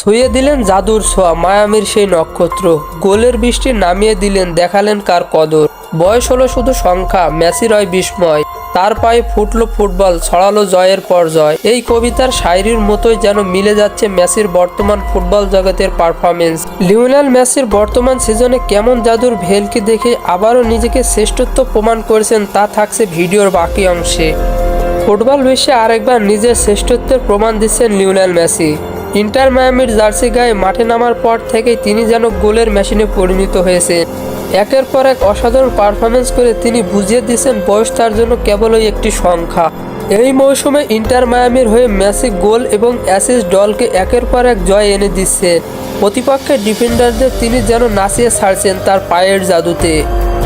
ছুঁয়ে দিলেন জাদুর ছোঁয়া মায়ামির সেই নক্ষত্র, গোলের বৃষ্টি নামিয়ে দিলেন, দেখালেন কার কদর। বয়স হলো শুধু সংখ্যা, মেসি রয় বিস্ময়, তার পায়ে ফুটলো ফুটবল, ছড়ালো জয়ের পর জয়। এই কবিতার শায়রির মতোই যেন মিলে যাচ্ছে মেসির বর্তমান ফুটবল জগতের পারফরমেন্স। লিওনেল মেসির বর্তমান সিজনে কেমন জাদুর ভেলকি দেখে আবারও নিজেকে শ্রেষ্ঠত্ব প্রমাণ করেছেন, তা থাকছে ভিডিওর বাকি অংশে। ফুটবল বিশ্বে আরেকবার নিজের শ্রেষ্ঠত্বের প্রমাণ দিচ্ছেন লিওনেল মেসি। ইন্টার মায়ামির জার্সি গায়ে মাঠে নামার পর থেকেই তিনি যেন গোলের মেশিনে পরিণত হয়েছেন। একের পর এক অসাধারণ পারফরমেন্স করে তিনি বুঝিয়ে দিচ্ছেন বয়স তার জন্য কেবলই একটি সংখ্যা। এই মৌসুমে ইন্টার মায়ামির হয়ে মেসি গোল এবং অ্যাসিস্ট দলকে একের পর এক জয় এনে দিচ্ছে। প্রতিপক্ষের ডিফেন্ডারদের তিনি যেন নাচিয়ে ছাড়ছেন তার পায়ের জাদুতে।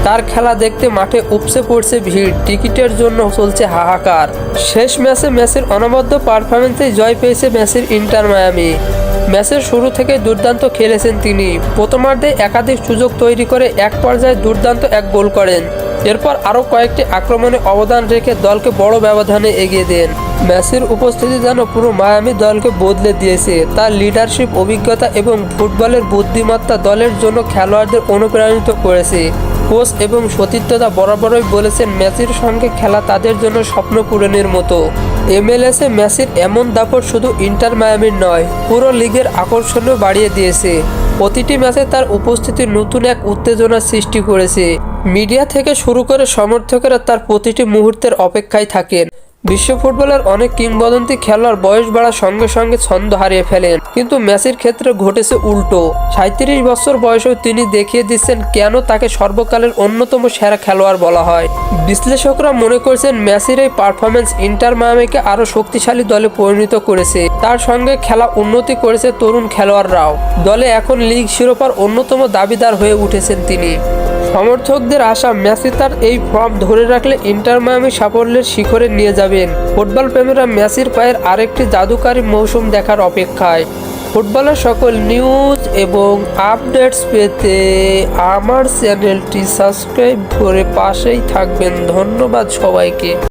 তার খেলা দেখতে মাঠে উপচে পড়ছে ভিড়, টিকিটের জন্য চলছে হাহাকার। শেষ ম্যাচে মেসির অনবদ্য পারফরমেন্সে জয় পেয়েছে মেসির ইন্টার মায়ামি। ম্যাচের শুরু থেকে দুর্দান্ত খেলেছেন তিনি। প্রথমার্ধে একাধিক সুযোগ তৈরি করে এক পর্যায়ে দুর্দান্ত এক গোল করেন। এরপর আরও কয়েকটি আক্রমণে অবদান রেখে দলকে বড় ব্যবধানে এগিয়ে দেন। মেসির উপস্থিতি যেন পুরো মায়ামি দলকে বদলে দিয়েছে। তার লিডারশিপ, অভিজ্ঞতা এবং ফুটবলের বুদ্ধিমত্তা দলের জন্য খেলোয়াড়দের অনুপ্রাণিত করেছে। কোচ এবং সতীর্থরা বরাবরই বলেছেন মেসির সঙ্গে খেলা তাদের জন্য স্বপ্ন পূরণের মতো। MLS-এ মেসির এমন দাপট শুধু ইন্টার মায়ামির নয়, পুরো লিগের আকর্ষণও বাড়িয়ে দিয়েছে। প্রতিটি ম্যাচে তার উপস্থিতি নতুন এক উত্তেজনার সৃষ্টি করেছে। মিডিয়া থেকে শুরু করে সমর্থকেরা তার প্রতিটি মুহূর্তের অপেক্ষায় থাকেন। বিশ্ব ফুটবলের অনেক কিংবদন্তি খেলোয়াড় বয়স বাড়ার সঙ্গে সঙ্গে ছন্দ হারিয়ে ফেলেন, কিন্তু মেসির ক্ষেত্রে ঘটেছে উল্টো। 37 বছর বয়সেও তিনি দেখিয়ে দিচ্ছেন কেন তাকে সর্বকালের অন্যতম সেরা খেলোয়াড় বলা হয়। বিশ্লেষকরা মনে করছেন মেসির এই পারফরমেন্স ইন্টার মায়ামিকে আরও শক্তিশালী দলে পরিণত করেছে। তার সঙ্গে খেলা উন্নতি করেছে তরুণ খেলোয়াড়রাও। দলে এখন লিগ শিরোপার অন্যতম দাবিদার হয়ে উঠেছেন তিনি। সমর্থকদের আশা মেসি তার এই ফর্ম ধরে রাখলে ইন্টার মায়ামি সাফল্যের শিখরে নিয়ে যাবেন। ফুটবল প্রেমীরা মেসির পায়ের আরেকটি জাদুকারী মৌসুম দেখার অপেক্ষায়। ফুটবলের সকল নিউজ এবং আপডেটস পেতে আমার চ্যানেলটি সাবস্ক্রাইব করে পাশেই থাকবেন। ধন্যবাদ সবাইকে।